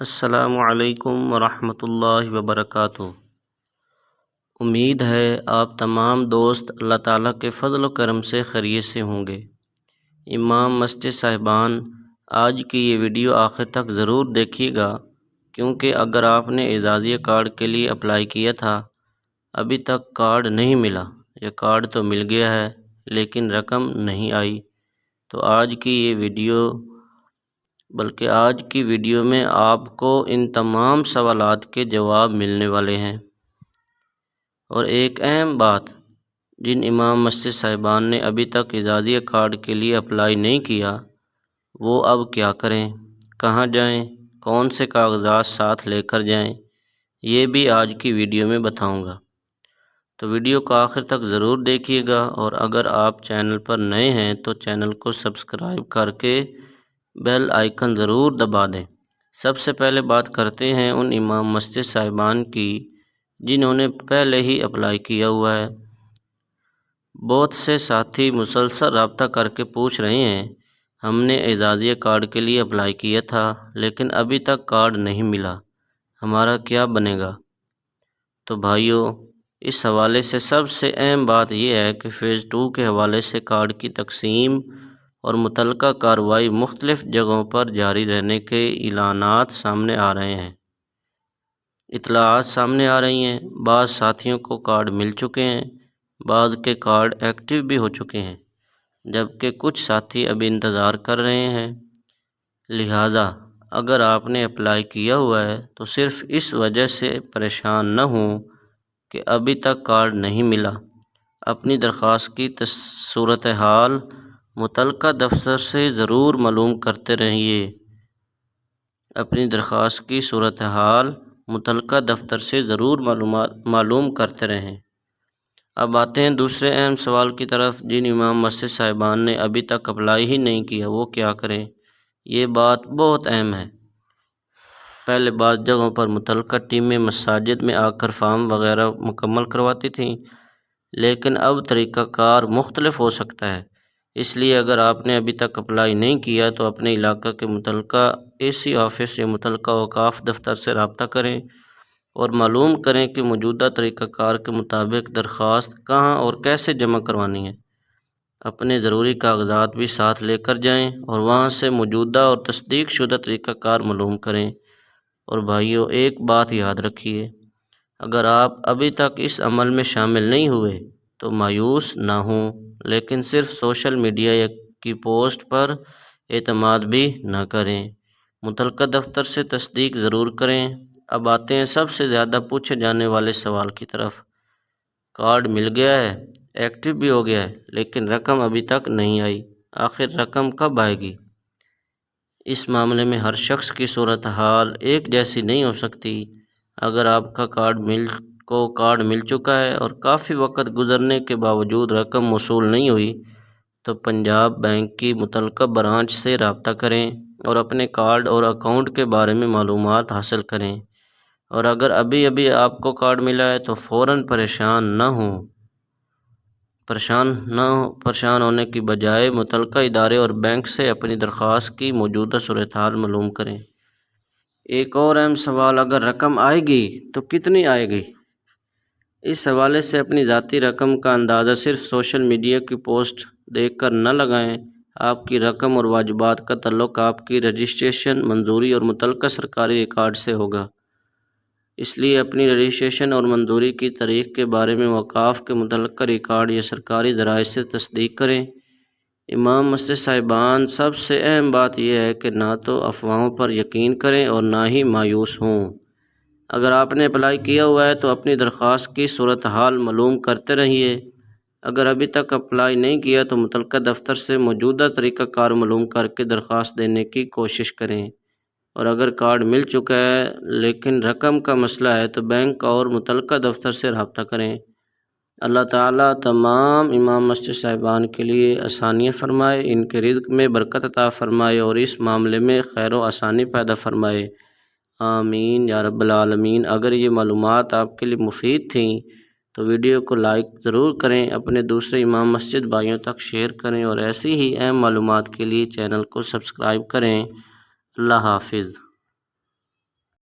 السلام علیکم ورحمۃ اللہ وبرکاتہ۔ امید ہے آپ تمام دوست اللہ تعالیٰ کے فضل و کرم سے خیریت سے ہوں گے۔ امام مسجد صاحبان، آج کی یہ ویڈیو آخر تک ضرور دیکھیے گا، کیونکہ اگر آپ نے اعزازیہ کارڈ کے لیے اپلائی کیا تھا، ابھی تک کارڈ نہیں ملا یا کارڈ تو مل گیا ہے لیکن رقم نہیں آئی، تو آج کی ویڈیو میں آپ کو ان تمام سوالات کے جواب ملنے والے ہیں۔ اور ایک اہم بات، جن امام مسجد صاحبان نے ابھی تک اعزازیہ کارڈ کے لیے اپلائی نہیں کیا، وہ اب کیا کریں، کہاں جائیں، کون سے کاغذات ساتھ لے کر جائیں، یہ بھی آج کی ویڈیو میں بتاؤں گا۔ تو ویڈیو کو آخر تک ضرور دیکھیے گا، اور اگر آپ چینل پر نئے ہیں تو چینل کو سبسکرائب کر کے بیل آئیکن ضرور دبا دیں۔ سب سے پہلے بات کرتے ہیں ان امام مسجد صاحبان کی جنہوں نے پہلے ہی اپلائی کیا ہوا ہے۔ بہت سے ساتھی مسلسل رابطہ کر کے پوچھ رہے ہیں، ہم نے اعزازیہ کارڈ کے لیے اپلائی کیا تھا لیکن ابھی تک کارڈ نہیں ملا، ہمارا کیا بنے گا؟ تو بھائیو، اس حوالے سے سب سے اہم بات یہ ہے کہ فیز 2 کے حوالے سے کارڈ کی تقسیم اور متعلقہ کارروائی مختلف جگہوں پر جاری رہنے کے اعلانات سامنے آ رہے ہیں، اطلاعات سامنے آ رہی ہیں۔ بعض ساتھیوں کو کارڈ مل چکے ہیں، بعض کے کارڈ ایکٹیو بھی ہو چکے ہیں، جبکہ کچھ ساتھی ابھی انتظار کر رہے ہیں۔ لہٰذا اگر آپ نے اپلائی کیا ہوا ہے تو صرف اس وجہ سے پریشان نہ ہوں کہ ابھی تک کارڈ نہیں ملا۔ اپنی درخواست کی صورتحال متعلقہ دفتر سے ضرور معلوم کرتے رہیے۔ اپنی درخواست کی صورتحال متعلقہ دفتر سے ضرور معلوم کرتے رہیں۔ اب آتے ہیں دوسرے اہم سوال کی طرف، جن امام مسجد صاحبان نے ابھی تک اپلائی ہی نہیں کیا وہ کیا کریں؟ یہ بات بہت اہم ہے۔ پہلے بعض جگہوں پر متعلقہ ٹیمیں مساجد میں آ کر فارم وغیرہ مکمل کرواتی تھیں، لیکن اب طریقہ کار مختلف ہو سکتا ہے۔ اس لیے اگر آپ نے ابھی تک اپلائی نہیں کیا تو اپنے علاقہ کے متعلقہ AC آفس یا متعلقہ اوقاف دفتر سے رابطہ کریں اور معلوم کریں کہ موجودہ طریقہ کار کے مطابق درخواست کہاں اور کیسے جمع کروانی ہے۔ اپنے ضروری کاغذات بھی ساتھ لے کر جائیں اور وہاں سے موجودہ اور تصدیق شدہ طریقہ کار معلوم کریں۔ اور بھائیو، ایک بات یاد رکھیے، اگر آپ ابھی تک اس عمل میں شامل نہیں ہوئے تو مایوس نہ ہوں، لیکن صرف سوشل میڈیا کی پوسٹ پر اعتماد بھی نہ کریں، متعلقہ دفتر سے تصدیق ضرور کریں۔ اب آتے ہیں سب سے زیادہ پوچھے جانے والے سوال کی طرف۔ کارڈ مل گیا ہے، ایکٹیو بھی ہو گیا ہے، لیکن رقم ابھی تک نہیں آئی، آخر رقم کب آئے گی؟ اس معاملے میں ہر شخص کی صورتحال ایک جیسی نہیں ہو سکتی۔ اگر آپ کا کارڈ مل چکا ہے اور کافی وقت گزرنے کے باوجود رقم موصول نہیں ہوئی تو پنجاب بینک کی متعلقہ برانچ سے رابطہ کریں اور اپنے کارڈ اور اکاؤنٹ کے بارے میں معلومات حاصل کریں۔ اور اگر ابھی آپ کو کارڈ ملا ہے تو فوراً پریشان ہونے کی بجائے متعلقہ ادارے اور بینک سے اپنی درخواست کی موجودہ صورتحال معلوم کریں۔ ایک اور اہم سوال، اگر رقم آئے گی تو کتنی آئے گی؟ اس حوالے سے اپنی ذاتی رقم کا اندازہ صرف سوشل میڈیا کی پوسٹ دیکھ کر نہ لگائیں۔ آپ کی رقم اور واجبات کا تعلق آپ کی رجسٹریشن، منظوری اور متعلقہ سرکاری ریکارڈ سے ہوگا، اس لیے اپنی رجسٹریشن اور منظوری کی تاریخ کے بارے میں اوقاف کے متعلقہ ریکارڈ یا سرکاری ذرائع سے تصدیق کریں۔ امام مسجد صاحبان، سب سے اہم بات یہ ہے کہ نہ تو افواہوں پر یقین کریں اور نہ ہی مایوس ہوں۔ اگر آپ نے اپلائی کیا ہوا ہے تو اپنی درخواست کی صورتحال معلوم کرتے رہیے۔ اگر ابھی تک اپلائی نہیں کیا تو متعلقہ دفتر سے موجودہ طریقہ کار معلوم کر کے درخواست دینے کی کوشش کریں۔ اور اگر کارڈ مل چکا ہے لیکن رقم کا مسئلہ ہے تو بینک اور متعلقہ دفتر سے رابطہ کریں۔ اللہ تعالیٰ تمام امام مسجد صاحبان کے لیے آسانیاں فرمائے، ان کے رزق میں برکت عطا فرمائے اور اس معاملے میں خیر و آسانی پیدا فرمائے، آمین یا رب العالمین۔ اگر یہ معلومات آپ کے لیے مفید تھیں تو ویڈیو کو لائک ضرور کریں، اپنے دوسرے امام مسجد بھائیوں تک شیئر کریں اور ایسی ہی اہم معلومات کے لیے چینل کو سبسکرائب کریں۔ اللہ حافظ۔